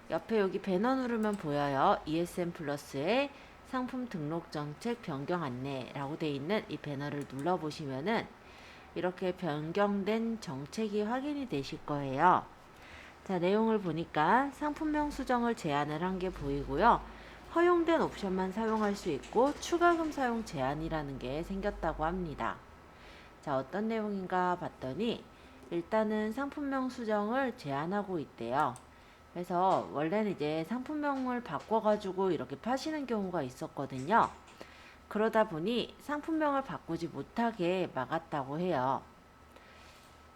옆에 여기 배너 누르면 보여요. ESN 플러스의 상품 등록 정책 변경 안내라고 되어 있는 이 배너를 눌러보시면은 이렇게 변경된 정책이 확인이 되실 거예요. 자, 내용을 보니까 상품명 수정을 제한을 한 게 보이고요. 허용된 옵션만 사용할 수 있고 추가금 사용 제한이라는 게 생겼다고 합니다. 자, 어떤 내용인가 봤더니 일단은 상품명 수정을 제한하고 있대요. 그래서 원래는 이제 상품명을 바꿔가지고 이렇게 파시는 경우가 있었거든요. 그러다 보니 상품명을 바꾸지 못하게 막았다고 해요.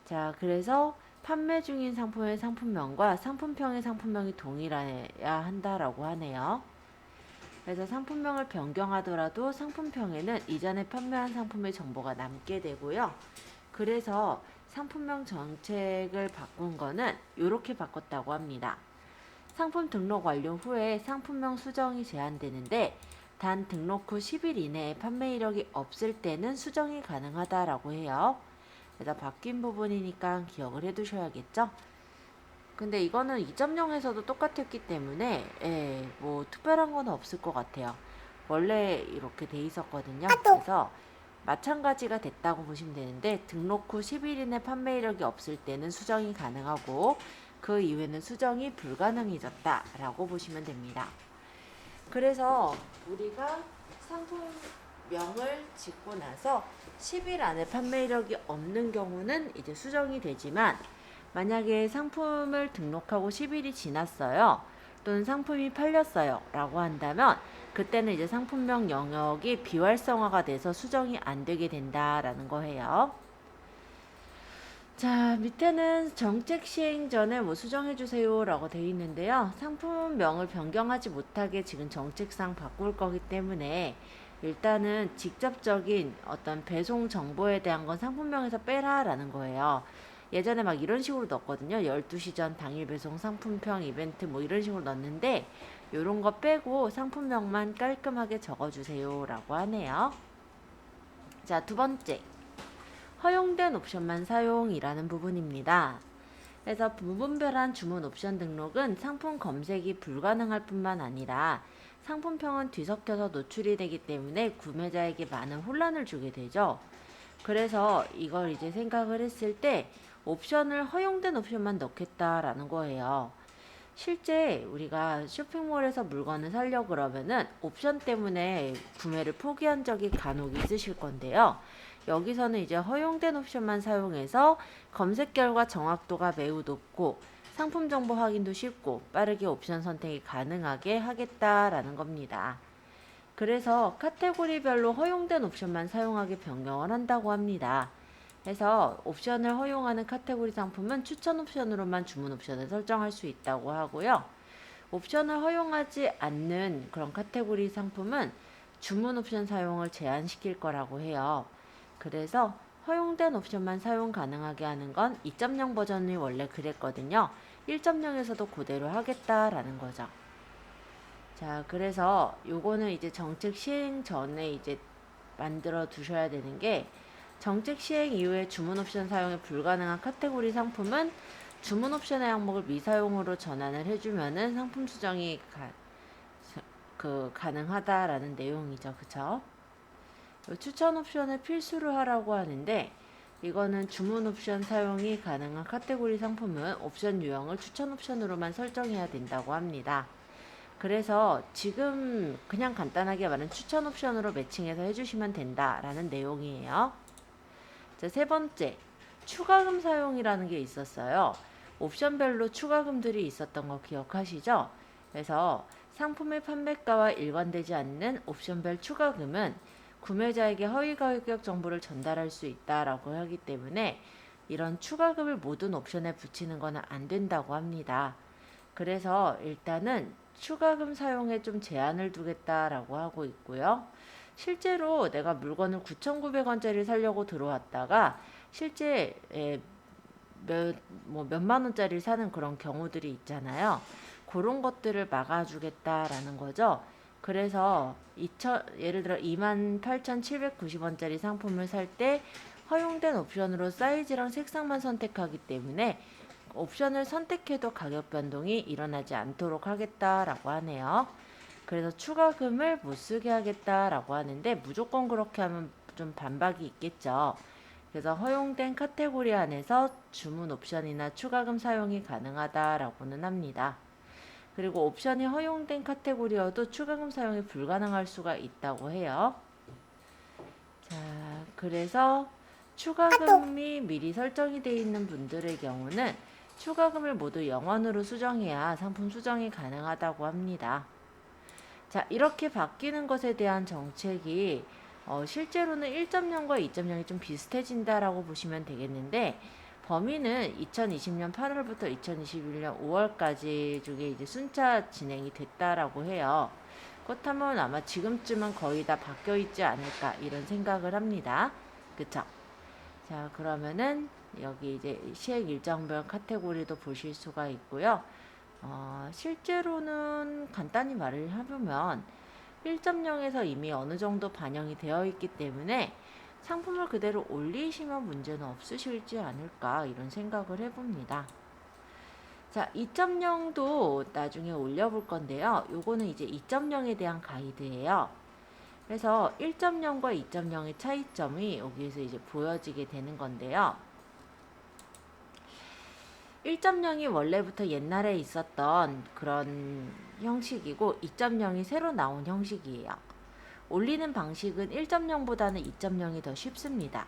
자, 그래서 판매 중인 상품의 상품명과 상품평의 상품명이 동일해야 한다라고 하네요. 그래서 상품명을 변경하더라도 상품평에는 이전에 판매한 상품의 정보가 남게 되고요. 그래서 상품명 정책을 바꾼 거는 이렇게 바꿨다고 합니다. 상품 등록 완료 후에 상품명 수정이 제한되는데 단 등록 후 10일 이내에 판매 이력이 없을 때는 수정이 가능하다라고 해요. 그래서 바뀐 부분이니까 기억을 해두셔야겠죠. 근데 이거는 2.0에서도 똑같았기 때문에 뭐 특별한 건 없을 것 같아요. 원래 이렇게 돼 있었거든요. 그래서 마찬가지가 됐다고 보시면 되는데 등록 후 10일 이내 판매 이력이 없을 때는 수정이 가능하고 그 이후에는 수정이 불가능해졌다라고 보시면 됩니다. 그래서 우리가 상품명을 짓고 나서 10일 안에 판매 이력이 없는 경우는 이제 수정이 되지만 만약에 상품을 등록하고 10일이 지났어요. 또는 상품이 팔렸어요. 라고 한다면 그때는 이제 상품명 영역이 비활성화가 돼서 수정이 안 되게 된다라는 거예요. 자, 밑에는 정책 시행 전에 뭐 수정해 주세요 라고 되어 있는데요. 상품명을 변경하지 못하게 지금 정책상 바꿀 거기 때문에 일단은 직접적인 어떤 배송 정보에 대한 건 상품명에서 빼라 라는 거예요. 예전에 막 이런 식으로 넣었거든요. 12시 전 당일 배송 상품평 이벤트 뭐 이런 식으로 넣었는데 요런 거 빼고 상품명만 깔끔하게 적어주세요 라고 하네요. 자, 두 번째. 허용된 옵션만 사용이라는 부분입니다. 그래서 부분별한 주문 옵션 등록은 상품 검색이 불가능할 뿐만 아니라 상품평은 뒤섞여서 노출이 되기 때문에 구매자에게 많은 혼란을 주게 되죠. 그래서 이걸 이제 생각을 했을 때 옵션을 허용된 옵션만 넣겠다라는 거예요. 실제 우리가 쇼핑몰에서 물건을 사려고 그러면은 옵션 때문에 구매를 포기한 적이 간혹 있으실 건데요. 여기서는 이제 허용된 옵션만 사용해서 검색 결과 정확도가 매우 높고 상품 정보 확인도 쉽고 빠르게 옵션 선택이 가능하게 하겠다라는 겁니다. 그래서 카테고리별로 허용된 옵션만 사용하게 변경을 한다고 합니다. 그래서 옵션을 허용하는 카테고리 상품은 추천 옵션으로만 주문 옵션을 설정할 수 있다고 하고요. 옵션을 허용하지 않는 그런 카테고리 상품은 주문 옵션 사용을 제한시킬 거라고 해요. 그래서 허용된 옵션만 사용 가능하게 하는 건 2.0 버전이 원래 그랬거든요. 1.0에서도 그대로 하겠다라는 거죠. 자, 그래서 요거는 이제 정책 시행 전에 이제 만들어 두셔야 되는 게 정책 시행 이후에 주문 옵션 사용이 불가능한 카테고리 상품은 주문 옵션의 항목을 미사용으로 전환을 해주면은 상품 수정이 가능하다라는 내용이죠. 그쵸? 추천 옵션을 필수로 하라고 하는데 이거는 주문 옵션 사용이 가능한 카테고리 상품은 옵션 유형을 추천 옵션으로만 설정해야 된다고 합니다. 그래서 지금 그냥 간단하게 말하면 추천 옵션으로 매칭해서 해주시면 된다라는 내용이에요. 자, 세 번째, 추가금 사용이라는 게 있었어요. 옵션별로 추가금들이 있었던 거 기억하시죠? 그래서 상품의 판매가와 일관되지 않는 옵션별 추가금은 구매자에게 허위 가격 정보를 전달할 수 있다라고 하기 때문에 이런 추가금을 모든 옵션에 붙이는 것은 안 된다고 합니다. 그래서 일단은 추가금 사용에 좀 제한을 두겠다라고 하고 있고요. 실제로 내가 물건을 9,900원짜리 사려고 들어왔다가 실제 몇만 원짜리 사는 그런 경우들이 있잖아요. 그런 것들을 막아주겠다라는 거죠. 그래서 예를 들어 28,790원짜리 상품을 살 때 허용된 옵션으로 사이즈랑 색상만 선택하기 때문에 옵션을 선택해도 가격 변동이 일어나지 않도록 하겠다라고 하네요. 그래서 추가금을 못 쓰게 하겠다라고 하는데 무조건 그렇게 하면 좀 반박이 있겠죠. 그래서 허용된 카테고리 안에서 주문 옵션이나 추가금 사용이 가능하다라고는 합니다. 그리고 옵션이 허용된 카테고리여도 추가금 사용이 불가능할 수가 있다고 해요. 자, 그래서 추가금이 미리 설정이 되어 있는 분들의 경우는 추가금을 모두 0원으로 수정해야 상품 수정이 가능하다고 합니다. 자, 이렇게 바뀌는 것에 대한 정책이 실제로는 1.0과 2.0이 좀 비슷해진다라고 보시면 되겠는데, 범위는 2020년 8월부터 2021년 5월까지 중에 이제 순차 진행이 됐다라고 해요. 그렇다면 아마 지금쯤은 거의 다 바뀌어 있지 않을까 이런 생각을 합니다. 그쵸? 자, 그러면은 여기 이제 시행 일정별 카테고리도 보실 수가 있고요. 실제로는 간단히 말을 해보면 1.0에서 이미 어느 정도 반영이 되어 있기 때문에 상품을 그대로 올리시면 문제는 없으실지 않을까 이런 생각을 해봅니다. 자, 2.0도 나중에 올려볼 건데요. 요거는 이제 2.0에 대한 가이드예요. 그래서 1.0과 2.0의 차이점이 여기에서 이제 보여지게 되는 건데요. 1.0이 원래부터 옛날에 있었던 그런 형식이고 2.0이 새로 나온 형식이에요. 올리는 방식은 1.0보다는 2.0이 더 쉽습니다.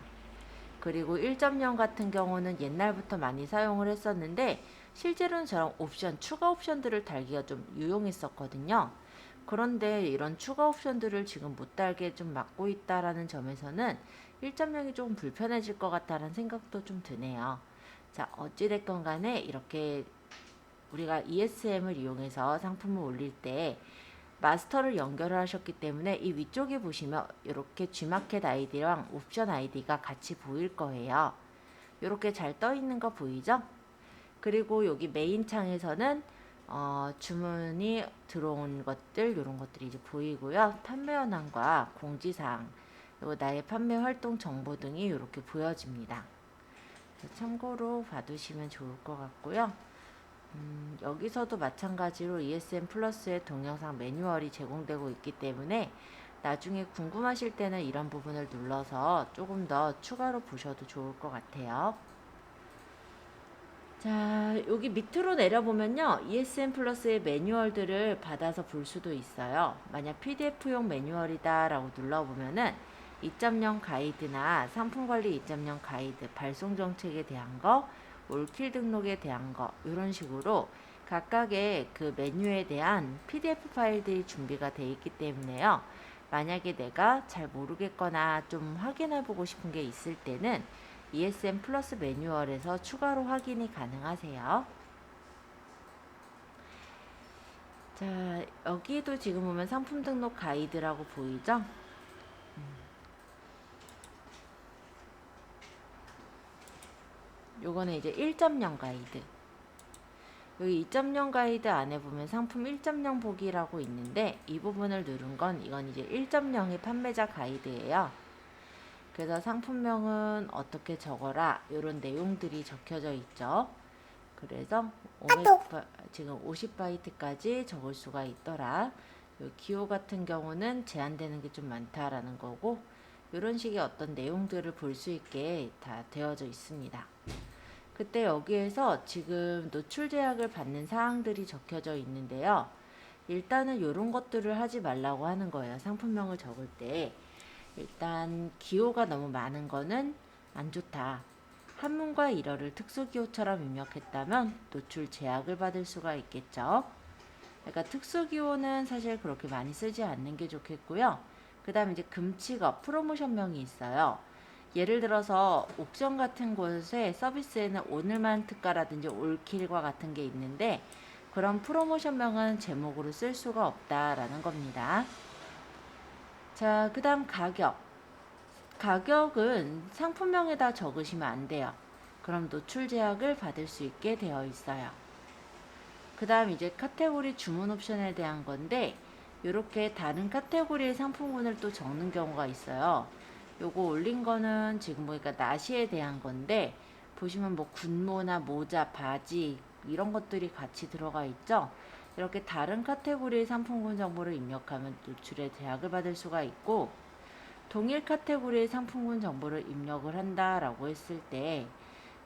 그리고 1.0 같은 경우는 옛날부터 많이 사용을 했었는데 실제로는 저런 옵션, 추가 옵션들을 달기가 좀 유용했었거든요. 그런데 이런 추가 옵션들을 지금 못 달게 좀 막고 있다라는 점에서는 1.0이 조금 불편해질 것 같다는 생각도 좀 드네요. 자, 어찌됐건 간에 이렇게 우리가 ESM을 이용해서 상품을 올릴 때 마스터를 연결을 하셨기 때문에 이 위쪽에 보시면 이렇게 G마켓 아이디랑 옵션 아이디가 같이 보일 거예요. 이렇게 잘 떠 있는 거 보이죠? 그리고 여기 메인 창에서는 주문이 들어온 것들 이런 것들이 이제 보이고요. 판매 현황과 공지사항 그리고 나의 판매 활동 정보 등이 이렇게 보여집니다. 참고로 봐두시면 좋을 것 같고요. 여기서도 마찬가지로 ESM 플러스의 동영상 매뉴얼이 제공되고 있기 때문에 나중에 궁금하실 때는 이런 부분을 눌러서 조금 더 추가로 보셔도 좋을 것 같아요. 자, 여기 밑으로 내려보면요. ESM 플러스의 매뉴얼들을 받아서 볼 수도 있어요. 만약 PDF용 매뉴얼이다 라고 눌러보면은 2.0 가이드나 상품관리 2.0 가이드, 발송 정책에 대한 거, 올킬 등록에 대한 거 이런 식으로 각각의 그 메뉴에 대한 PDF 파일들이 준비가 되어 있기 때문에요. 만약에 내가 잘 모르겠거나 좀 확인해 보고 싶은 게 있을 때는 ESM 플러스 매뉴얼에서 추가로 확인이 가능하세요. 자, 여기도 지금 보면 상품 등록 가이드라고 보이죠? 요거는 이제 1.0 가이드. 여기 2.0 가이드 안에 보면 상품 1.0 보기라고 있는데 이 부분을 누른 건 이건 이제 1.0의 판매자 가이드예요. 그래서 상품명은 어떻게 적어라 이런 내용들이 적혀져 있죠. 그래서 지금 50바이트까지 적을 수가 있더라. 요 기호 같은 경우는 제한되는 게 좀 많다라는 거고 이런 식의 어떤 내용들을 볼 수 있게 다 되어져 있습니다. 그때 여기에서 지금 노출 제약을 받는 사항들이 적혀져 있는데요. 일단은 이런 것들을 하지 말라고 하는 거예요. 상품명을 적을 때. 일단 기호가 너무 많은 거는 안 좋다. 한문과 일어를 특수기호처럼 입력했다면 노출 제약을 받을 수가 있겠죠. 그러니까 특수기호는 사실 그렇게 많이 쓰지 않는 게 좋겠고요. 그 다음에 이제 금칙어, 프로모션명이 있어요. 예를 들어서 옥션 같은 곳에 서비스에는 오늘만 특가라든지 올킬과 같은 게 있는데 그런 프로모션명은 제목으로 쓸 수가 없다라는 겁니다. 자, 그 다음 가격. 가격은 상품명에다 적으시면 안 돼요. 그럼 노출 제약을 받을 수 있게 되어 있어요. 그 다음 이제 카테고리 주문 옵션에 대한 건데 이렇게 다른 카테고리의 상품군을 또 적는 경우가 있어요. 요거 올린 거는 지금 보니까 나시에 대한 건데 보시면 뭐 군무나 모자, 바지 이런 것들이 같이 들어가 있죠. 이렇게 다른 카테고리의 상품군 정보를 입력하면 노출에 제약을 받을 수가 있고, 동일 카테고리의 상품군 정보를 입력을 한다라고 했을 때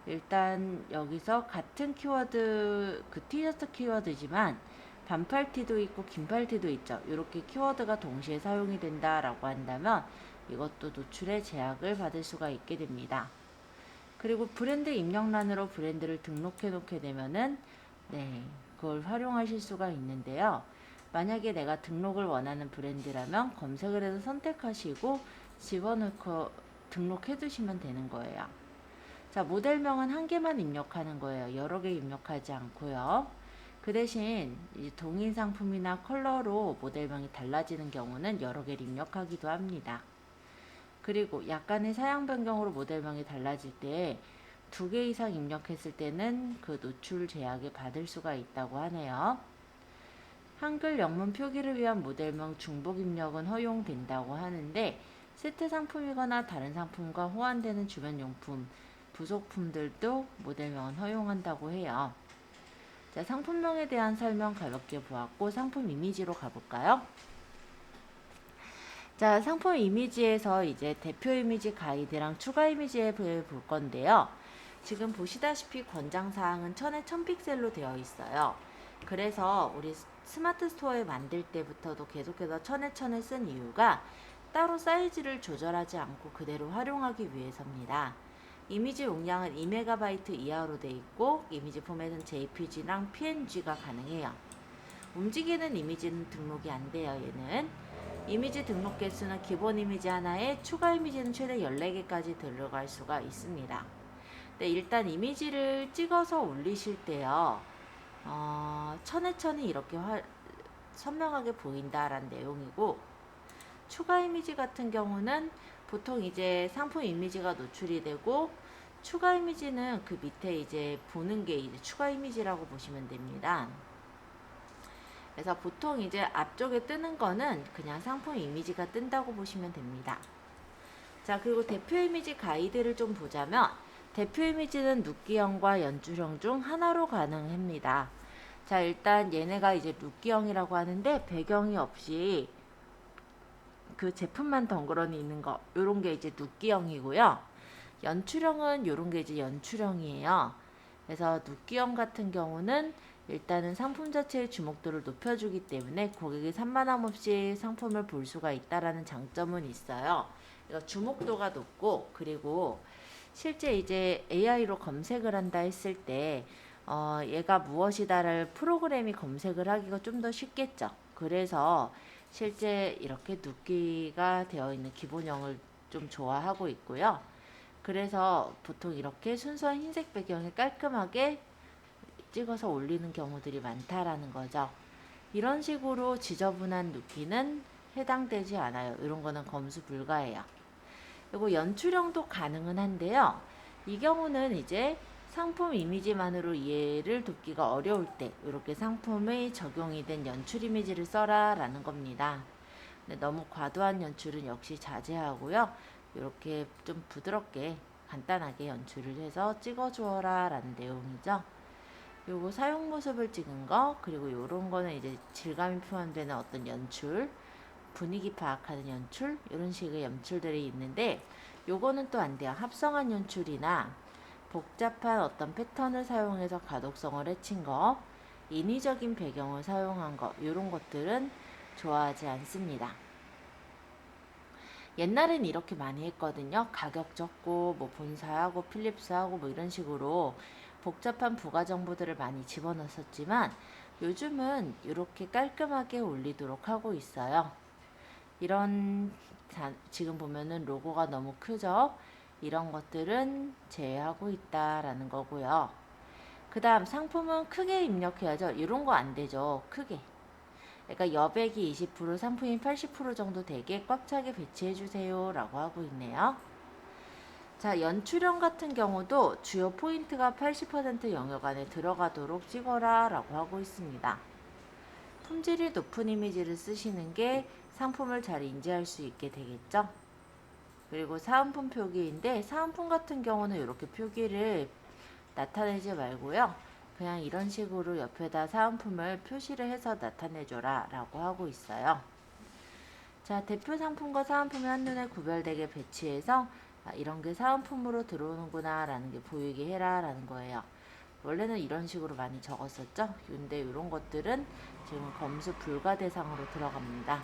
일단 여기서 같은 키워드, 그 티셔츠 키워드지만 반팔티도 있고 긴팔티도 있죠. 이렇게 키워드가 동시에 사용이 된다라고 한다면 이것도 노출에 제약을 받을 수가 있게 됩니다. 그리고 브랜드 입력란으로 브랜드를 등록해 놓게 되면은 그걸 활용하실 수가 있는데요. 만약에 내가 등록을 원하는 브랜드라면 검색을 해서 선택하시고 집어넣고 등록해 두시면 되는 거예요. 자, 모델명은 한 개만 입력하는 거예요. 여러 개 입력하지 않고요. 그 대신 이 동일 상품이나 컬러로 모델명이 달라지는 경우는 여러 개를 입력하기도 합니다. 그리고 약간의 사양 변경으로 모델명이 달라질 때 2개 이상 입력했을 때는 그 노출 제약을 받을 수가 있다고 하네요. 한글 영문 표기를 위한 모델명 중복 입력은 허용된다고 하는데, 세트 상품이거나 다른 상품과 호환되는 주변 용품, 부속품들도 모델명은 허용한다고 해요. 자, 상품명에 대한 설명 가볍게 보았고 상품 이미지로 가볼까요? 자, 상품 이미지에서 이제 대표 이미지 가이드랑 추가 이미지에 볼 건데요. 지금 보시다시피 권장사항은 1000에 1000픽셀로 되어 있어요. 그래서 우리 스마트 스토어에 만들 때부터도 계속해서 1000에 1000을 쓴 이유가 따로 사이즈를 조절하지 않고 그대로 활용하기 위해서입니다. 이미지 용량은 2MB 이하로 되어 있고 이미지 포맷은 JPG랑 PNG가 가능해요. 움직이는 이미지는 등록이 안 돼요. 얘는 이미지 등록 개수는 기본 이미지 하나에 추가 이미지는 최대 14개까지 들어갈 수가 있습니다. 네, 일단 이미지를 찍어서 올리실 때요, 1000에 1000이 이렇게 선명하게 보인다라는 내용이고, 추가 이미지 같은 경우는 보통 이제 상품 이미지가 노출이 되고 추가 이미지는 그 밑에 이제 보는 게 이제 추가 이미지라고 보시면 됩니다. 그래서 보통 이제 앞쪽에 뜨는 거는 그냥 상품 이미지가 뜬다고 보시면 됩니다. 자, 그리고 대표 이미지 가이드를 좀 보자면 대표 이미지는 눕기형과 연출형 중 하나로 가능합니다. 자, 일단 얘네가 이제 눕기형이라고 하는데 배경이 없이 그 제품만 덩그러니 있는 거, 요런 게 이제 눕기형이고요. 연출형은 요런 게 이제 연출형이에요. 그래서 눕기형 같은 경우는 일단은 상품 자체의 주목도를 높여주기 때문에 고객이 산만함 없이 상품을 볼 수가 있다라는 장점은 있어요. 주목도가 높고, 그리고 실제 이제 AI로 검색을 한다 했을 때 얘가 무엇이다를 프로그램이 검색을 하기가 좀 더 쉽겠죠. 그래서 실제 이렇게 눕기가 되어 있는 기본형을 좀 좋아하고 있고요. 그래서 보통 이렇게 순수한 흰색 배경에 깔끔하게 찍어서 올리는 경우들이 많다라는 거죠. 이런 식으로 지저분한 눕기는 해당되지 않아요. 이런 거는 검수 불가해요. 그리고 연출형도 가능은 한데요. 이 경우는 이제 상품 이미지만으로 이해를 돕기가 어려울 때 이렇게 상품의 적용이 된 연출 이미지를 써라 라는 겁니다. 근데 너무 과도한 연출은 역시 자제하고요. 이렇게 좀 부드럽게 간단하게 연출을 해서 찍어주어라 라는 내용이죠. 요거 사용 모습을 찍은 거, 그리고 요런 거는 이제 질감이 표현되는 어떤 연출, 분위기 파악하는 연출, 이런 식의 연출들이 있는데 요거는 또 안 돼요. 합성한 연출이나 복잡한 어떤 패턴을 사용해서 가독성을 해친 거, 인위적인 배경을 사용한 거, 이런 것들은 좋아하지 않습니다. 옛날엔 이렇게 많이 했거든요. 가격 적고 뭐 본사하고 필립스하고 뭐 이런 식으로 복잡한 부가 정보들을 많이 집어넣었지만 요즘은 이렇게 깔끔하게 올리도록 하고 있어요. 이런 지금 보면은 로고가 너무 크죠? 이런 것들은 제외하고 있다라는 거고요. 그 다음 상품은 크게 입력해야죠. 이런 거 안 되죠. 크게. 그러니까 여백이 20%, 상품이 80% 정도 되게 꽉 차게 배치해 주세요 라고 하고 있네요. 자, 연출형 같은 경우도 주요 포인트가 80% 영역 안에 들어가도록 찍어라 라고 하고 있습니다. 품질이 높은 이미지를 쓰시는 게 상품을 잘 인지할 수 있게 되겠죠. 그리고 사은품 표기인데 사은품 같은 경우는 이렇게 표기를 나타내지 말고요. 그냥 이런 식으로 옆에다 사은품을 표시를 해서 나타내줘라 라고 하고 있어요. 자, 대표 상품과 사은품이 한눈에 구별되게 배치해서 이런 게 사은품으로 들어오는구나 라는 게 보이게 해라 라는 거예요. 원래는 이런 식으로 많이 적었었죠. 근데 이런 것들은 지금 검수 불가 대상으로 들어갑니다.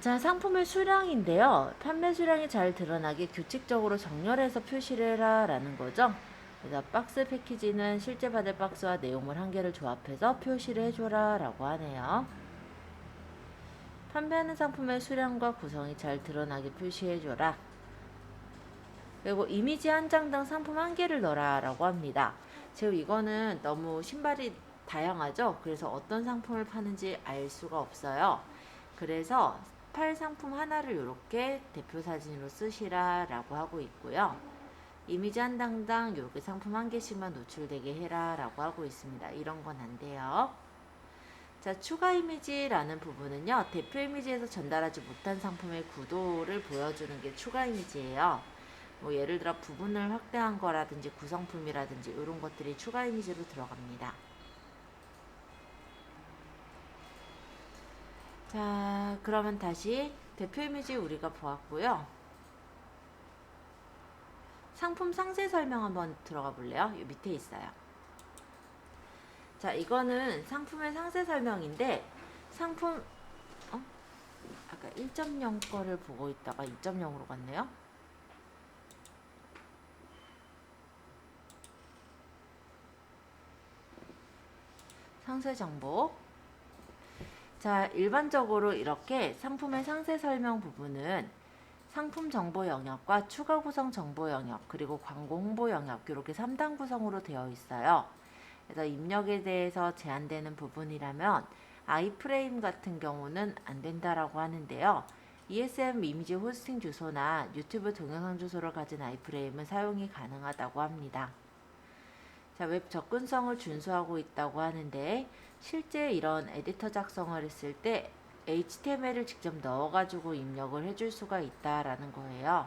자, 상품의 수량인데요. 판매 수량이 잘 드러나게 규칙적으로 정렬해서 표시를 해라 라는 거죠. 그래서 박스 패키지는 실제 받을 박스와 내용물 한 개를 조합해서 표시를 해줘라 라고 하네요. 판매하는 상품의 수량과 구성이 잘 드러나게 표시해줘라. 그리고 이미지 한 장 당 상품 한 개를 넣어라 라고 합니다. 지금 이거는 너무 신발이 다양하죠. 그래서 어떤 상품을 파는지 알 수가 없어요. 그래서 팔 상품 하나를 이렇게 대표 사진으로 쓰시라 라고 하고 있고요. 이미지 한 장당 이렇게 상품 한 개씩만 노출되게 해라 라고 하고 있습니다. 이런 건 안 돼요. 자, 추가 이미지라는 부분은요, 대표 이미지에서 전달하지 못한 상품의 구도를 보여주는 게 추가 이미지예요. 뭐 예를 들어 부분을 확대한 거라든지 구성품이라든지 이런 것들이 추가 이미지로 들어갑니다. 자, 그러면 다시 대표 이미지 우리가 보았고요. 상품 상세 설명 한번 들어가 볼래요? 이 밑에 있어요. 자, 이거는 상품의 상세 설명인데 상품 아까 1.0 거를 보고 있다가 2.0으로 갔네요. 상세 정보. 자, 일반적으로 이렇게 상품의 상세 설명 부분은 상품 정보 영역과 추가 구성 정보 영역, 그리고 광고 홍보 영역 이렇게 3단 구성으로 되어 있어요. 그래서 입력에 대해서 제한되는 부분이라면 아이프레임 같은 경우는 안 된다라고 하는데요. ESM 이미지 호스팅 주소나 유튜브 동영상 주소를 가진 아이프레임은 사용이 가능하다고 합니다. 자, 웹 접근성을 준수하고 있다고 하는데 실제 이런 에디터 작성을 했을 때 HTML을 직접 넣어가지고 입력을 해줄 수가 있다라는 거예요.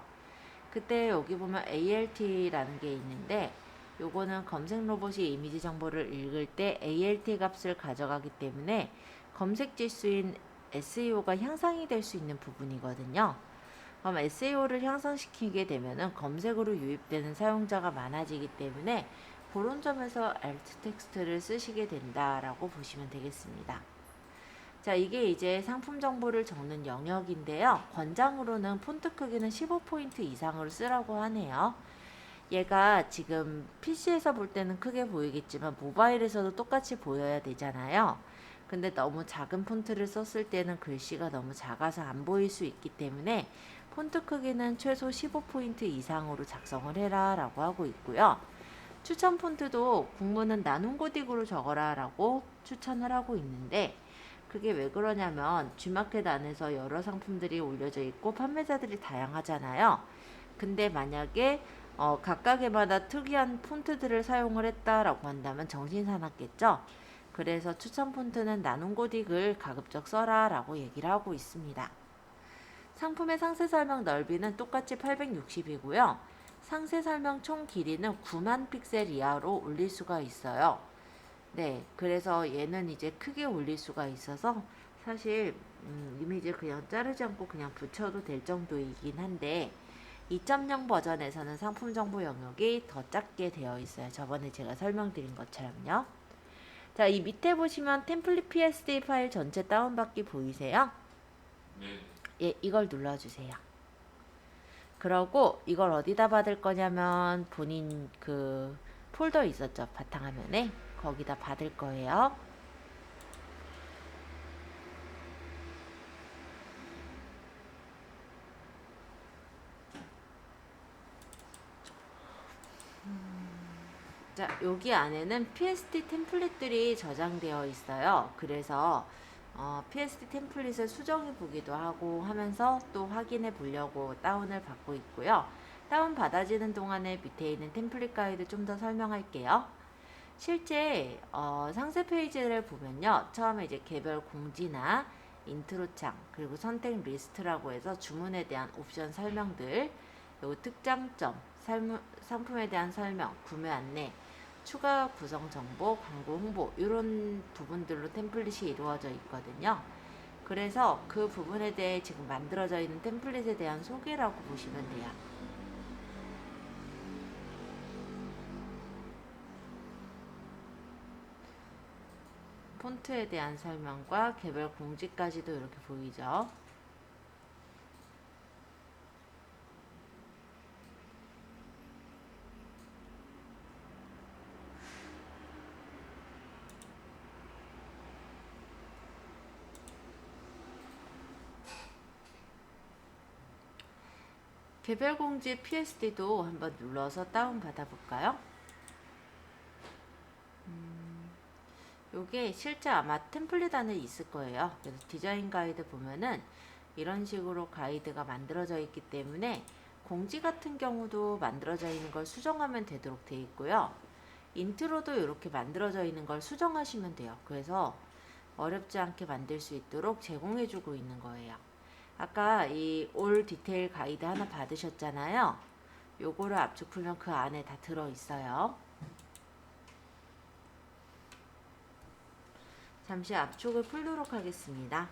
그때 여기 보면 ALT라는 게 있는데 요거는 검색 로봇이 이미지 정보를 읽을 때 ALT 값을 가져가기 때문에 검색 지수인 SEO가 향상이 될 수 있는 부분이거든요. 그럼 SEO를 향상시키게 되면은 검색으로 유입되는 사용자가 많아지기 때문에 그런 점에서 alt 텍스트를 쓰시게 된다라고 보시면 되겠습니다. 자, 이게 이제 상품 정보를 적는 영역인데요. 권장으로는 폰트 크기는 15포인트 이상으로 쓰라고 하네요. 얘가 지금 PC에서 볼 때는 크게 보이겠지만 모바일에서도 똑같이 보여야 되잖아요. 근데 너무 작은 폰트를 썼을 때는 글씨가 너무 작아서 안 보일 수 있기 때문에 폰트 크기는 최소 15포인트 이상으로 작성을 해라 라고 하고 있고요. 추천 폰트도 국문은 나눔 고딕으로 적어라 라고 추천을 하고 있는데 그게 왜 그러냐면 G마켓 안에서 여러 상품들이 올려져 있고 판매자들이 다양하잖아요. 근데 만약에 각각에마다 특이한 폰트들을 사용을 했다라고 한다면 정신사납겠죠. 그래서 추천 폰트는 나눔 고딕을 가급적 써라 라고 얘기를 하고 있습니다. 상품의 상세 설명 넓이는 똑같이 860이고요. 상세 설명 총 길이는 9만 픽셀 이하로 올릴 수가 있어요. 네, 그래서 얘는 이제 크게 올릴 수가 있어서 사실 이미지 그냥 자르지 않고 그냥 붙여도 될 정도이긴 한데 2.0 버전에서는 상품 정보 영역이 더 작게 되어 있어요. 저번에 제가 설명드린 것처럼요. 자, 이 밑에 보시면 템플릿 PSD 파일 전체 다운받기 보이세요? 네. 예, 이걸 눌러주세요. 그러고 이걸 어디다 받을 거냐면 본인 그 폴더 있었죠? 바탕화면에 거기다 받을 거예요. 자, 여기 안에는 PSD 템플릿들이 저장되어 있어요. 그래서 PSD 템플릿을 수정해 보기도 하고 하면서 또 확인해 보려고 다운을 받고 있고요. 다운 받아지는 동안에 밑에 있는 템플릿 가이드 좀 더 설명할게요. 실제 상세 페이지를 보면요. 처음에 이제 개별 공지나 인트로 창 그리고 선택 리스트라고 해서 주문에 대한 옵션 설명들 그리고 특장점, 상품에 대한 설명, 구매 안내, 추가 구성 정보, 광고 홍보 이런 부분들로 템플릿이 이루어져 있거든요. 그래서 그 부분에 대해 지금 만들어져 있는 템플릿에 대한 소개라고 보시면 돼요. 폰트에 대한 설명과 개별 공지까지도 이렇게 보이죠. 개별 공지 PSD도 한번 눌러서 다운 받아 볼까요? 요게 실제 아마 템플릿 안에 있을 거예요. 그래서 디자인 가이드 보면은 이런 식으로 가이드가 만들어져 있기 때문에 공지 같은 경우도 만들어져 있는 걸 수정하면 되도록 되어 있고요. 인트로도 이렇게 만들어져 있는 걸 수정하시면 돼요. 그래서 어렵지 않게 만들 수 있도록 제공해주고 있는 거예요. 아까 이 올 디테일 가이드 하나 받으셨잖아요. 요거를 압축 풀면 그 안에 다 들어있어요. 잠시 압축을 풀도록 하겠습니다.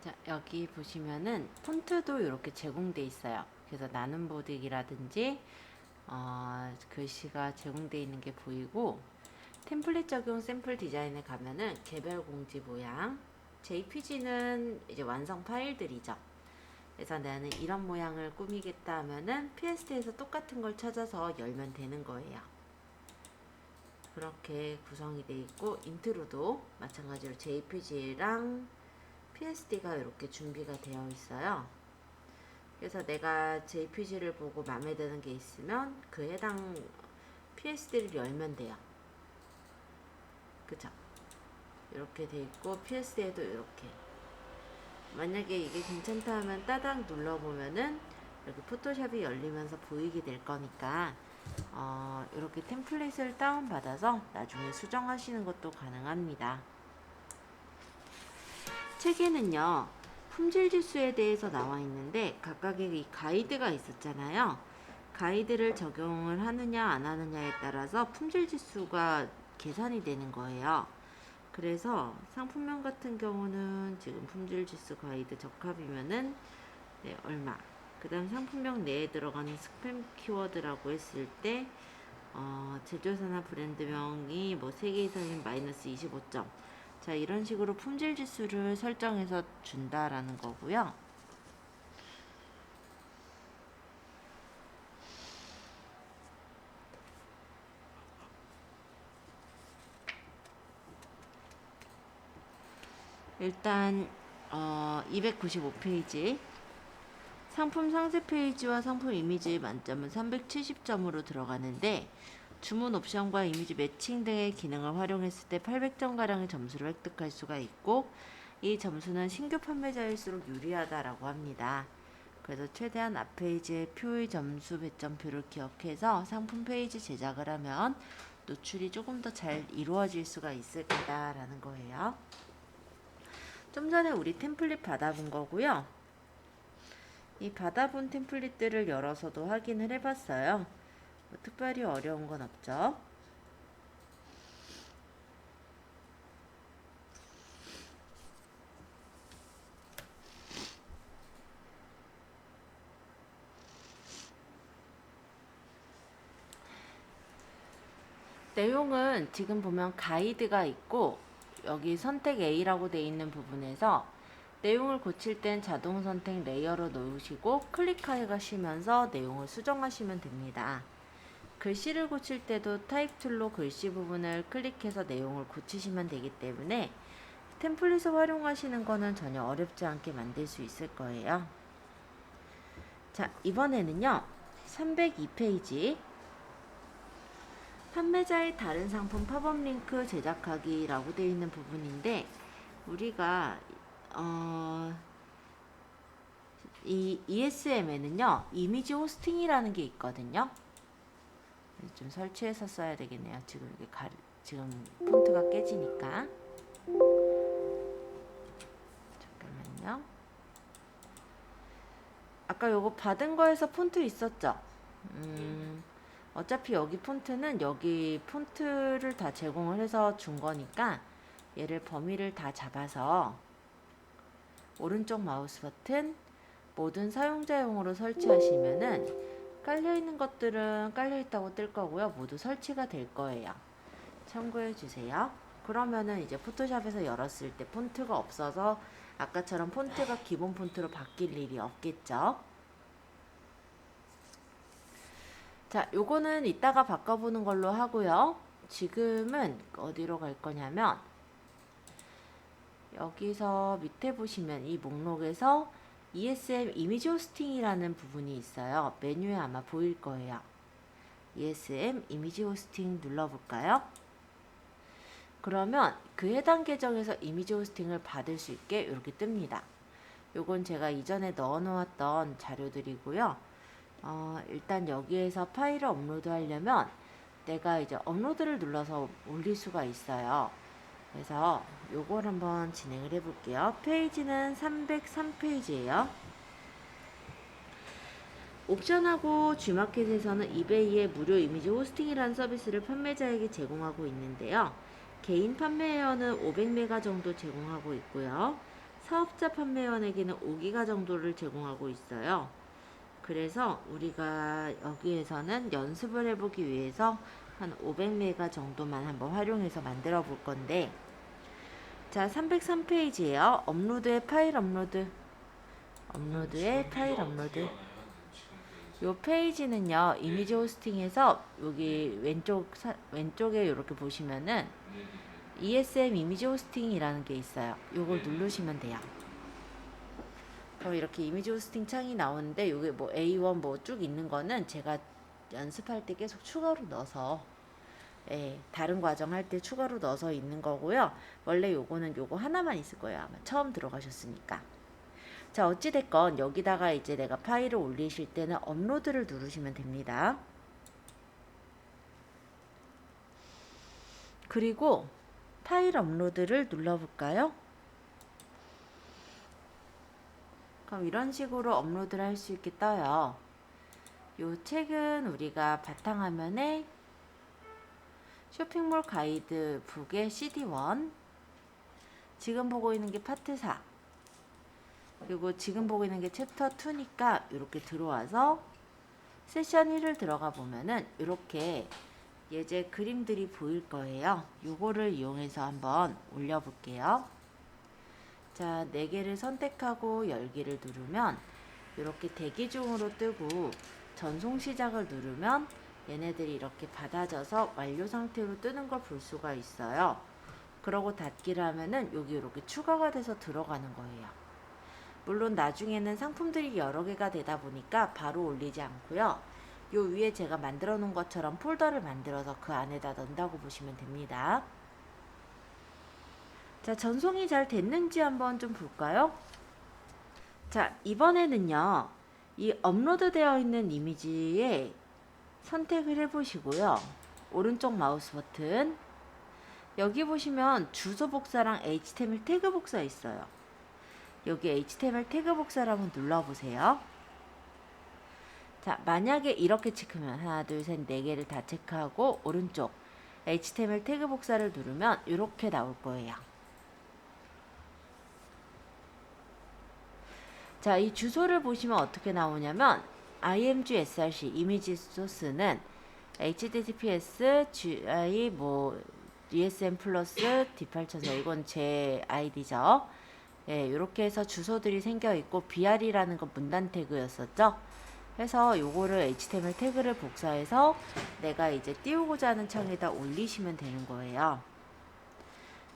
자, 여기 보시면은 폰트도 이렇게 제공돼 있어요. 그래서 나눔 보드기라든지 글씨가 제공되어 있는 게 보이고, 템플릿 적용 샘플 디자인에 가면은 개별 공지 모양, JPG는 이제 완성 파일들이죠. 그래서 나는 이런 모양을 꾸미겠다 하면은 PSD에서 똑같은 걸 찾아서 열면 되는 거예요. 그렇게 구성이 되어 있고, 인트로도 마찬가지로 JPG랑 PSD가 이렇게 준비가 되어 있어요. 그래서 내가 JPG를 보고 마음에 드는 게 있으면 그 해당 PSD를 열면 돼요. 그쵸? 이렇게 돼 있고, PSD에도 이렇게. 만약에 이게 괜찮다 하면 따닥 눌러보면은 이렇게 포토샵이 열리면서 보이게 될 거니까 이렇게 템플릿을 다운받아서 나중에 수정하시는 것도 가능합니다. 책에는요, 품질 지수에 대해서 나와 있는데 각각의 이 가이드가 있었잖아요. 가이드를 적용을 하느냐 안 하느냐에 따라서 품질 지수가 계산이 되는 거예요. 그래서 상품명 같은 경우는 지금 품질 지수 가이드 적합이면은 네, 얼마. 그 다음 상품명 내에 들어가는 스팸 키워드라고 했을 때 제조사나 브랜드명이 뭐 3개 이상이면 마이너스 25점. 자, 이런 식으로 품질 지수를 설정해서 준다라는 거고요. 일단 295페이지 상품 상세 페이지와 상품 이미지 만점은 370점으로 들어가는데, 주문 옵션과 이미지 매칭 등의 기능을 활용했을 때 800점가량의 점수를 획득할 수가 있고, 이 점수는 신규 판매자일수록 유리하다라고 합니다. 그래서 최대한 앞 페이지의 표의 점수 배점표를 기억해서 상품 페이지 제작을 하면 노출이 조금 더 잘 이루어질 수가 있을 거다라는 거예요. 좀 전에 우리 템플릿 받아본 거고요. 이 받아본 템플릿들을 열어서도 확인을 해봤어요. 뭐 특별히 어려운 건 없죠. 내용은 지금 보면 가이드가 있고 여기 선택 A라고 되어 있는 부분에서 내용을 고칠 땐 자동 선택 레이어로 놓으시고 클릭하시면서 내용을 수정하시면 됩니다. 글씨를 고칠 때도 타입 툴로 글씨 부분을 클릭해서 내용을 고치시면 되기 때문에 템플릿을 활용하시는 거는 전혀 어렵지 않게 만들 수 있을 거예요. 자, 이번에는요 302페이지 판매자의 다른 상품 팝업 링크 제작하기라고 되어 있는 부분인데, 우리가 이 ESM에는요 이미지 호스팅이라는 게 있거든요. 좀 설치해서 써야 되겠네요. 지금 이게 지금 폰트가 깨지니까. 잠깐만요. 아까 요거 받은 거에서 폰트 있었죠? 어차피 여기 폰트는 여기 폰트를 다 제공을 해서 준 거니까 얘를 범위를 다 잡아서 오른쪽 마우스 버튼 모든 사용자용으로 설치하시면은 깔려있는 것들은 깔려있다고 뜰 거고요. 모두 설치가 될 거예요. 참고해 주세요. 그러면은 이제 포토샵에서 열었을 때 폰트가 없어서 아까처럼 폰트가 기본 폰트로 바뀔 일이 없겠죠. 자, 요거는 이따가 바꿔보는 걸로 하고요. 지금은 어디로 갈 거냐면 여기서 밑에 보시면 이 목록에서 ESM 이미지 호스팅이라는 부분이 있어요. 메뉴에 아마 보일 거예요. ESM 이미지 호스팅 눌러볼까요? 그러면 그 해당 계정에서 이미지 호스팅을 받을 수 있게 이렇게 뜹니다. 요건 제가 이전에 넣어 놓았던 자료들이고요. 일단 여기에서 파일을 업로드 하려면 내가 이제 업로드를 눌러서 올릴 수가 있어요. 그래서 요걸 한번 진행을 해 볼게요. 페이지는 303페이지예요. 옥션하고 G마켓에서는 이베이의 무료 이미지 호스팅이라는 서비스를 판매자에게 제공하고 있는데요. 개인 판매회원은 500메가 정도 제공하고 있고요. 사업자 판매원에게는 5기가 정도를 제공하고 있어요. 그래서 우리가 여기에서는 연습을 해보기 위해서 한 500메가 정도만 한번 활용해서 만들어 볼 건데, 자 303페이지에요. 업로드의 파일 업로드, 업로드의 파일 업로드. 요 페이지는요 이미지 호스팅에서 여기 왼쪽에 이렇게 보시면은 ESM 이미지 호스팅이라는 게 있어요. 요걸 누르시면 돼요. 그럼 이렇게 이미지 호스팅 창이 나오는데 요게 뭐 A1 뭐 쭉 있는 거는 제가 연습할 때 계속 추가로 넣어서 다른 과정 할 때 추가로 넣어서 있는 거고요. 원래 요거는 요거 하나만 있을 거예요. 아마 처음 들어가셨으니까. 자, 어찌됐건 여기다가 이제 내가 파일을 올리실 때는 업로드를 누르시면 됩니다. 그리고 파일 업로드를 눌러볼까요? 그럼 이런 식으로 업로드를 할 수 있게 떠요. 요 책은 우리가 바탕화면에 쇼핑몰 가이드 북의 CD1, 지금 보고 있는 게 파트 4, 그리고 지금 보고 있는 게 챕터 2니까 이렇게 들어와서 세션 1을 들어가 보면은 이렇게 예제 그림들이 보일 거예요. 요거를 이용해서 한번 올려볼게요. 자, 4개를 선택하고 열기를 누르면 이렇게 대기 중으로 뜨고 전송 시작을 누르면 얘네들이 이렇게 받아져서 완료 상태로 뜨는 걸 볼 수가 있어요. 그러고 닫기를 하면은 여기 이렇게 추가가 돼서 들어가는 거예요. 물론 나중에는 상품들이 여러 개가 되다 보니까 바로 올리지 않고요. 요 위에 제가 만들어 놓은 것처럼 폴더를 만들어서 그 안에다 넣는다고 보시면 됩니다. 자, 전송이 잘 됐는지 한번 좀 볼까요? 자, 이번에는요 이 업로드 되어 있는 이미지에 선택을 해 보시고요. 오른쪽 마우스 버튼, 여기 보시면 주소 복사랑 HTML 태그 복사 있어요. 여기 HTML 태그 복사를 한번 눌러보세요. 자, 만약에 이렇게 체크면 하나, 둘, 셋, 네 개를 다 체크하고 오른쪽 HTML 태그 복사를 누르면 이렇게 나올 거예요. 자, 이 주소를 보시면 어떻게 나오냐면 img src 이미지 소스는 https gi ESM 플러스 D8004 이건 제 아이디죠. 예, 이렇게 해서 주소들이 생겨 있고 br이라는 건 문단 태그였었죠. 해서 요거를 HTML 태그를 복사해서 내가 이제 띄우고자 하는 창에다 올리시면 되는 거예요.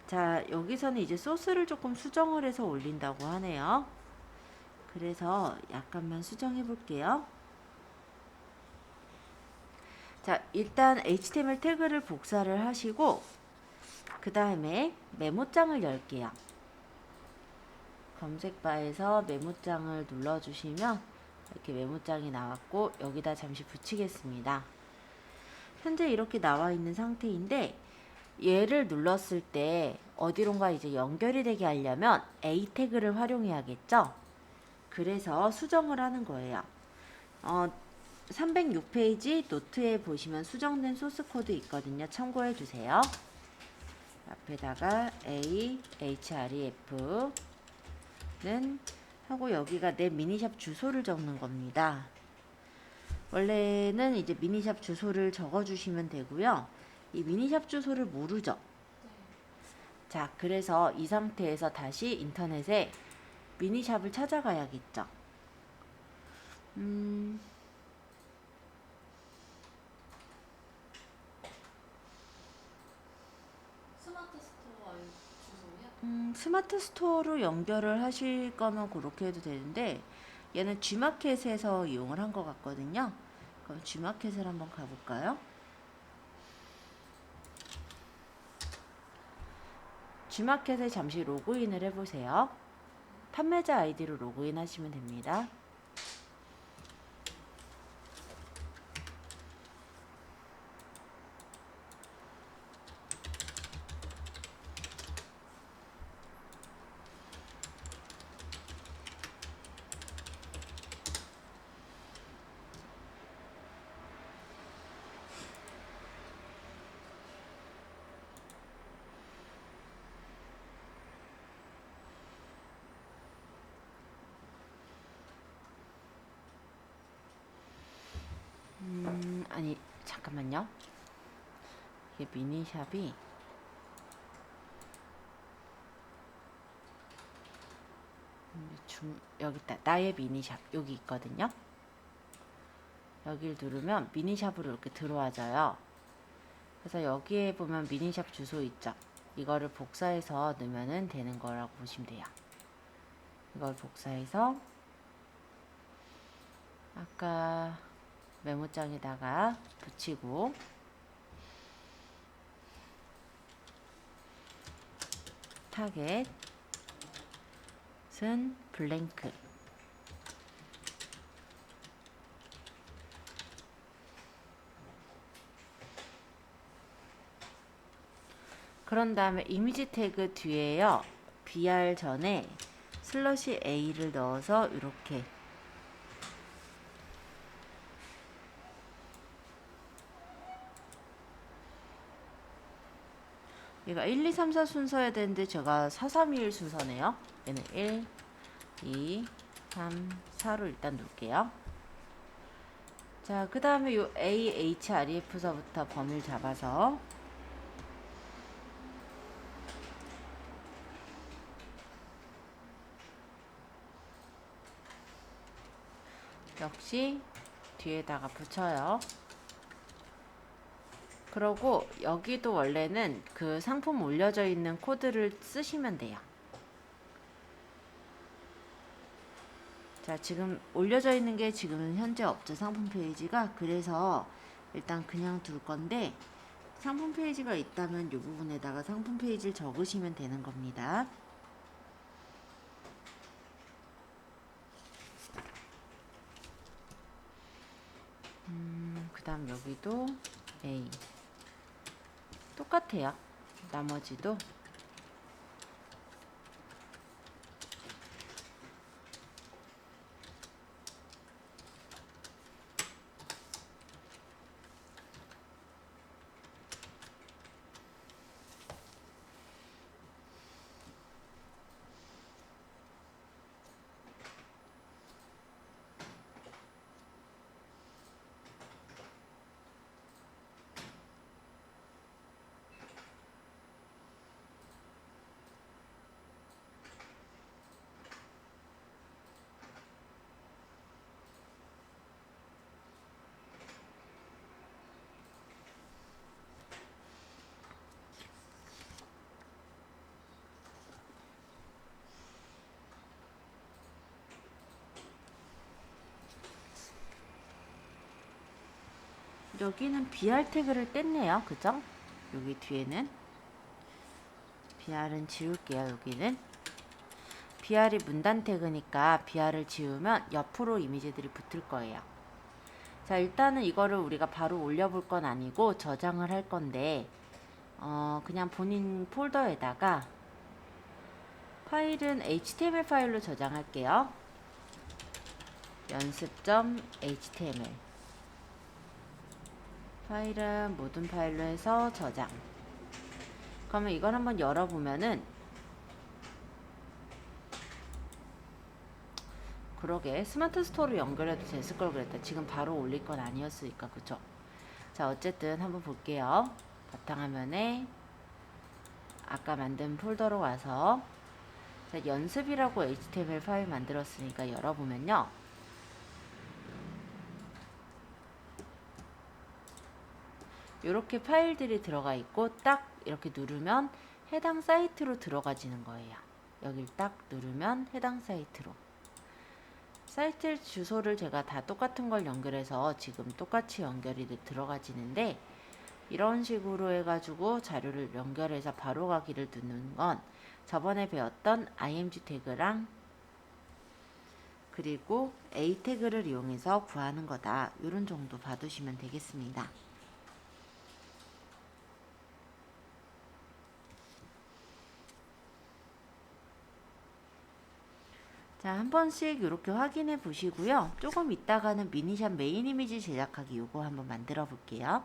자, 여기서는 이제 소스를 조금 수정을 해서 올린다고 하네요. 그래서 약간만 수정해 볼게요. 자, 일단 HTML 태그를 복사를 하시고 그 다음에 메모장을 열게요. 검색바에서 메모장을 눌러주시면 이렇게 메모장이 나왔고 여기다 잠시 붙이겠습니다. 현재 이렇게 나와 있는 상태인데 얘를 눌렀을 때 어디론가 이제 연결이 되게 하려면 A 태그를 활용해야겠죠. 그래서 수정을 하는 거예요. 306페이지 노트에 보시면 수정된 소스 코드 있거든요. 참고해 주세요. 앞에다가 A, href 는 하고 여기가 내 미니샵 주소를 적는 겁니다. 원래는 이제 미니샵 주소를 적어 주시면 되고요. 이 미니샵 주소를 모르죠. 네. 자, 그래서 이 상태에서 다시 인터넷에 미니샵을 찾아가야겠죠. 스마트 스토어 주소요? 스마트 스토어로 연결을 하실 거면 그렇게 해도 되는데 얘는 G마켓에서 이용을 한 것 같거든요. 그럼 G마켓을 한번 가볼까요? G마켓에 잠시 로그인을 해보세요. 판매자 아이디로 로그인 하시면 됩니다. 아니 잠깐만요. 이게 미니샵이 여기 있다. 나의 미니샵 여기 있거든요. 여기를 누르면 미니샵으로 이렇게 들어와져요. 그래서 여기에 보면 미니샵 주소 있죠. 이거를 복사해서 넣으면 되는 거라고 보시면 돼요. 이걸 복사해서 아까 메모장에다가 붙이고 타겟은 블랭크 그런 다음에 이미지 태그 뒤에요. br 전에 슬러시 a를 넣어서 이렇게 얘가 1, 2, 3, 4 순서여야 되는데 제가 4, 3, 2, 1 순서네요. 얘는 1, 2, 3, 4로 일단 놓을게요. 자, 그 다음에 요 A, href서부터 범위를 잡아서 역시 뒤에다가 붙여요. 그러고 여기도 원래는 그 상품 올려져 있는 코드를 쓰시면 돼요. 자, 지금 올려져 있는 게 지금은 현재 없죠. 상품 페이지가. 그래서 일단 그냥 둘 건데 상품 페이지가 있다면 이 부분에다가 상품 페이지를 적으시면 되는 겁니다. 그 다음 여기도 A 똑같아요. 나머지도 여기는 BR 태그를 뗐네요. 그죠? 여기 뒤에는 BR은 지울게요. 여기는 BR이 문단 태그니까 BR을 지우면 옆으로 이미지들이 붙을 거예요. 자, 일단은 이거를 우리가 바로 올려볼 건 아니고 저장을 할 건데 그냥 본인 폴더에다가 파일은 HTML 파일로 저장할게요. 연습.html 파일은 모든 파일로 해서 저장. 그러면 이걸 한번 열어보면은, 그러게 스마트 스토어로 연결해도 됐을 걸 그랬다. 지금 바로 올릴 건 아니었으니까. 그쵸? 자, 어쨌든 한번 볼게요. 바탕화면에 아까 만든 폴더로 와서, 자, 연습이라고 HTML 파일 만들었으니까 열어보면요, 이렇게 파일들이 들어가 있고 딱 이렇게 누르면 해당 사이트로 들어가지는 거예요. 여길 딱 누르면 해당 사이트로. 사이트 주소를 제가 다 똑같은 걸 연결해서 지금 똑같이 연결이 들어가지는데, 이런 식으로 해가지고 자료를 연결해서 바로 가기를 누르는 건 저번에 배웠던 img 태그랑 그리고 a 태그를 이용해서 구하는 거다. 이런 정도 봐두시면 되겠습니다. 자, 한 번씩 이렇게 확인해 보시고요. 조금 있다가는 미니샵 메인 이미지 제작하기 요거 한번 만들어 볼게요.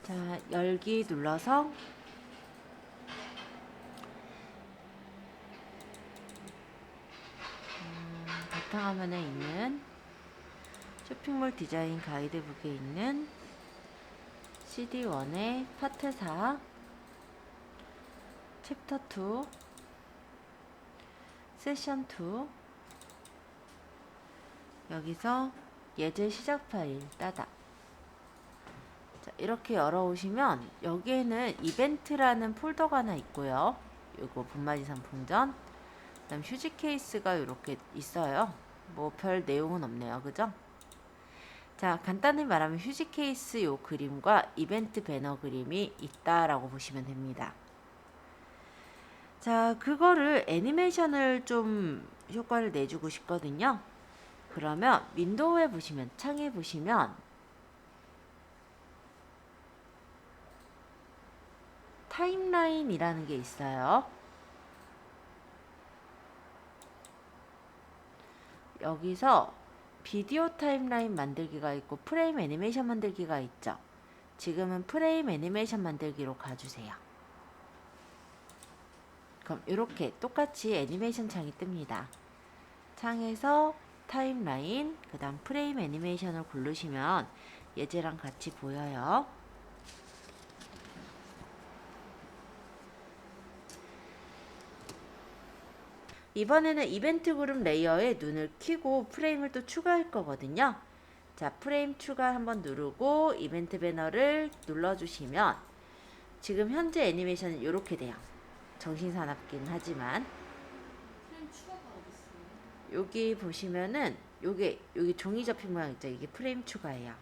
자, 열기 눌러서 바탕화면에 있는 쇼핑몰 디자인 가이드북에 있는 CD1의 파트 4 챕터 2 세션 2 여기서 예제 시작 파일 따다. 자, 이렇게 열어오시면 여기에는 이벤트라는 폴더가 하나 있고요. 요거 분말이 상품전, 그 다음 휴지 케이스가 이렇게 있어요. 뭐 별 내용은 없네요. 그죠? 자, 간단히 말하면 휴지 케이스 요 그림과 이벤트 배너 그림이 있다라고 보시면 됩니다. 자, 그거를 애니메이션을 좀 효과를 내주고 싶거든요. 그러면 윈도우에 보시면, 창에 보시면 타임라인이라는 게 있어요. 여기서 비디오 타임라인 만들기가 있고 프레임 애니메이션 만들기가 있죠. 지금은 프레임 애니메이션 만들기로 가주세요. 그럼 이렇게 똑같이 애니메이션 창이 뜹니다. 창에서 타임라인, 그 다음 프레임 애니메이션을 고르시면 예제랑 같이 보여요. 이번에는 이벤트 그룹 레이어에 눈을 켜고 프레임을 또 추가할 거거든요. 자, 프레임 추가 한번 누르고 이벤트 배너를 눌러주시면 지금 현재 애니메이션은 이렇게 돼요. 정신사납긴 하지만 프레임 추가가 어딨어요? 여기 보시면은 여기 종이 접힌 모양 있죠. 이게 프레임 추가예요.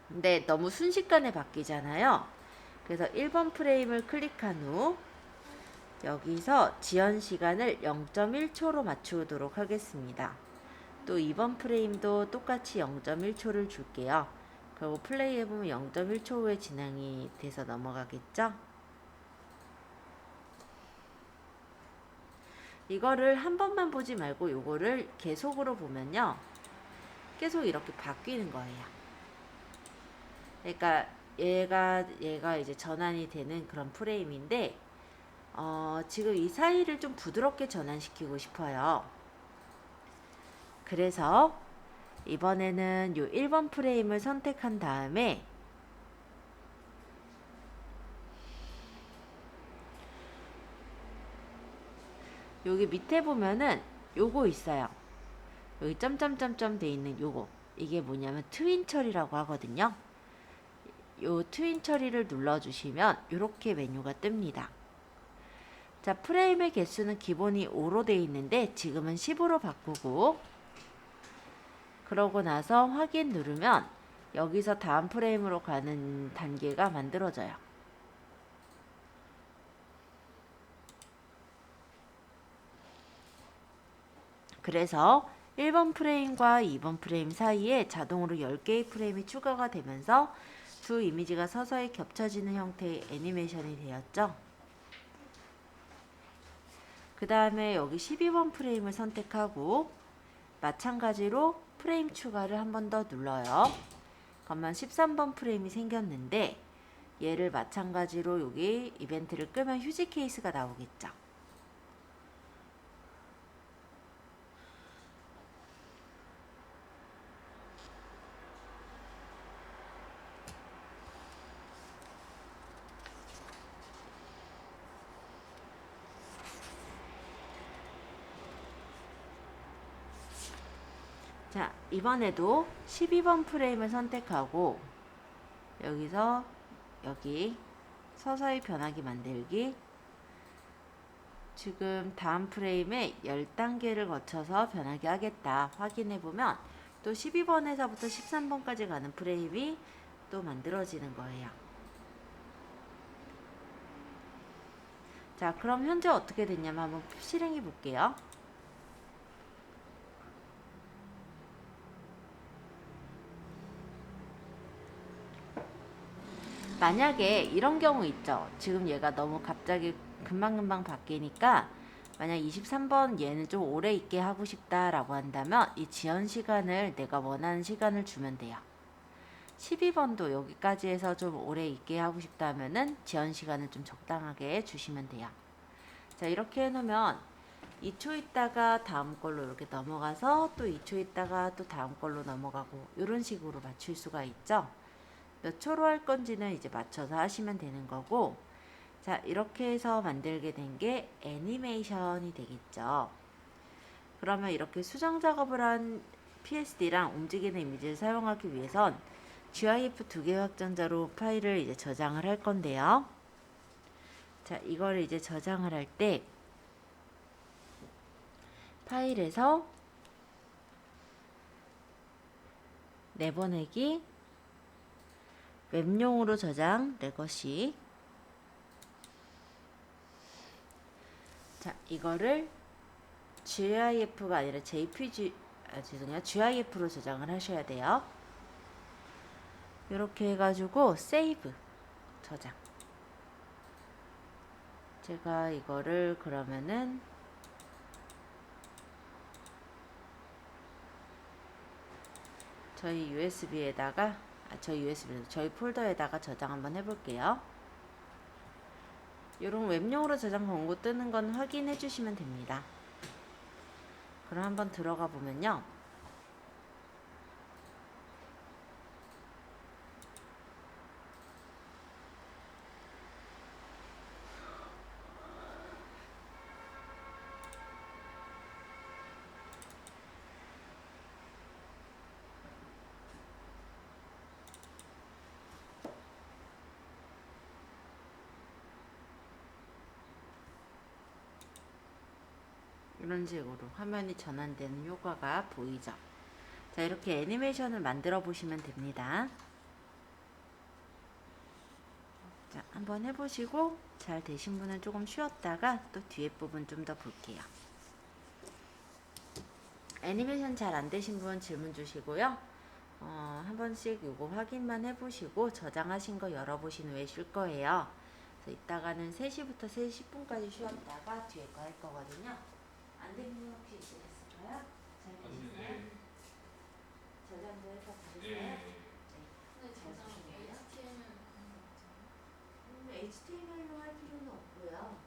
근데 너무 순식간에 바뀌잖아요. 그래서 1번 프레임을 클릭한 후 여기서 지연 시간을 0.1초로 맞추도록 하겠습니다. 또 2번 프레임도 똑같이 0.1초를 줄게요. 그리고 플레이 해보면 0.1초 후에 진행이 돼서 넘어가겠죠? 이거를 한 번만 보지 말고 요거를 계속으로 보면요. 계속 이렇게 바뀌는 거예요. 그러니까 얘가 이제 전환이 되는 그런 프레임인데 지금 이 사이를 좀 부드럽게 전환시키고 싶어요. 그래서 이번에는 요 1번 프레임을 선택한 다음에 여기 밑에 보면은 요거 있어요. 여기 점점점점 돼 있는 요거, 이게 뭐냐면 트윈 처리라고 하거든요. 요 트윈 처리를 눌러주시면 이렇게 메뉴가 뜹니다. 자, 프레임의 개수는 기본이 5로 돼 있는데 지금은 10으로 바꾸고, 그러고 나서 확인 누르면 여기서 다음 프레임으로 가는 단계가 만들어져요. 그래서 1번 프레임과 2번 프레임 사이에 자동으로 10개의 프레임이 추가가 되면서 두 이미지가 서서히 겹쳐지는 형태의 애니메이션이 되었죠. 그 다음에 여기 12번 프레임을 선택하고 마찬가지로 프레임 추가를 한 번 더 눌러요. 그러면 13번 프레임이 생겼는데 얘를 마찬가지로 여기 이벤트를 끄면 휴지 케이스가 나오겠죠. 자, 이번에도 12번 프레임을 선택하고 여기서 여기 서서히 변하게 만들기, 지금 다음 프레임에 10단계를 거쳐서 변하게 하겠다 확인해보면 또 12번에서부터 13번까지 가는 프레임이 또 만들어지는 거예요. 자, 그럼 현재 어떻게 됐냐면 한번 실행해 볼게요. 만약에 이런 경우 있죠. 지금 얘가 너무 갑자기 금방금방 바뀌니까 만약 23번 얘는 좀 오래 있게 하고 싶다라고 한다면 이 지연 시간을 내가 원하는 시간을 주면 돼요. 12번도 여기까지 해서 좀 오래 있게 하고 싶다면은 지연 시간을 좀 적당하게 주시면 돼요. 자, 이렇게 해놓으면 2초 있다가 다음 걸로 이렇게 넘어가서 또 2초 있다가 또 다음 걸로 넘어가고 이런 식으로 맞출 수가 있죠. 몇 초로 할 건지는 이제 맞춰서 하시면 되는 거고, 자, 이렇게 해서 만들게 된 게 애니메이션이 되겠죠. 그러면 이렇게 수정 작업을 한 PSD랑 움직이는 이미지를 사용하기 위해선 GIF 2개 확장자로 파일을 이제 저장을 할 건데요. 자, 이거를 이제 저장을 할 때 파일에서 내보내기, 웹용으로 저장, 레거시. 자, 이거를 GIF가 아니라 JPG, 죄송해요. GIF로 저장을 하셔야 돼요. 이렇게 해가지고 세이브, 저장. 제가 이거를 그러면은 저희 USB에다가 저희 폴더에다가 저장 한번 해볼게요. 이런 웹용으로 저장 권고 뜨는 건 확인해 주시면 됩니다. 그럼 한번 들어가 보면요. 이런 식으로 화면이 전환되는 효과가 보이죠. 자, 이렇게 애니메이션을 만들어 보시면 됩니다. 자, 한번 해보시고 잘 되신 분은 조금 쉬었다가 또 뒤에 부분 좀 더 볼게요. 애니메이션 잘 안 되신 분 질문 주시고요. 한 번씩 요거 확인만 해보시고 저장하신 거 열어보신 후에 쉴 거예요. 그래서 이따가는 3시부터 3시 10분까지 쉬었다가 뒤에 거 할 거거든요. 안 되는 분 혹시 있으셨을까요? 잘 되셨어요? 저장도 해서 보셨어요? 근데 저장 HTML로 할 필요는 없고요.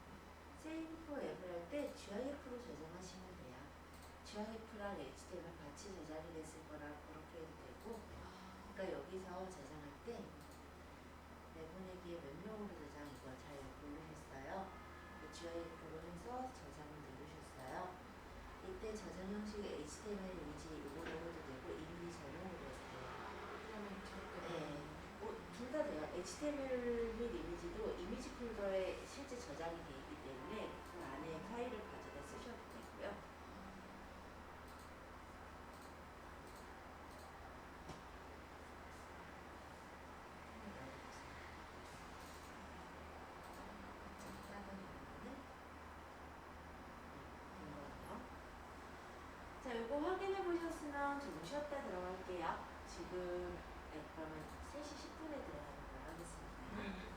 세이브 포 앱을 할 때 GIF로 저장하시면 돼요. GIF랑 HTML 같이 저장이 됐을 거라 그렇게 해도 되고, 그러니까 여기서 저장할 때 내보내기에 몇 명으로 저장 이거 잘 고르셨어요. GIF로 해서 저장을 누르셨어요. 이때 저장 형식이 HTML 이미지 이거로 해도 되고 이미지 전용으로 해도 돼요. 네. 둘 다 돼요. HTML 및 이미지도 이미지 폴더에 실제 저장이 되어 있기 때문에 그 안에 파일을 가져다 쓰셔도 되고요. 자, 이거 확인해 보셨으면 좀 쉬었다 들어갈게요. 지금 그러면 3시 10분에 들어가는 걸 하겠습니다.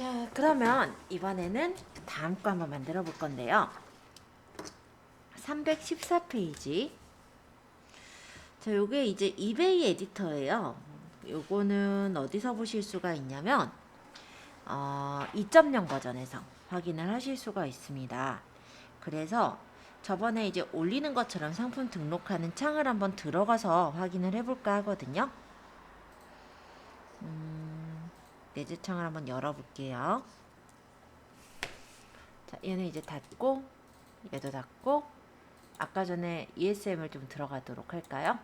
자, 그러면 이번에는 다음 거 한번 만들어 볼 건데요. 314페이지. 자, 요게 이제 이베이 에디터예요. 요거는 어디서 보실 수가 있냐면 2.0 버전에서 확인을 하실 수가 있습니다. 그래서 저번에 이제 올리는 것처럼 상품 등록하는 창을 한번 들어가서 확인을 해볼까 하거든요. 내재창을 한번 열어볼게요. 자, 얘는 이제 닫고, 얘도 닫고, 아까 전에 ESM을 좀 들어가도록 할까요?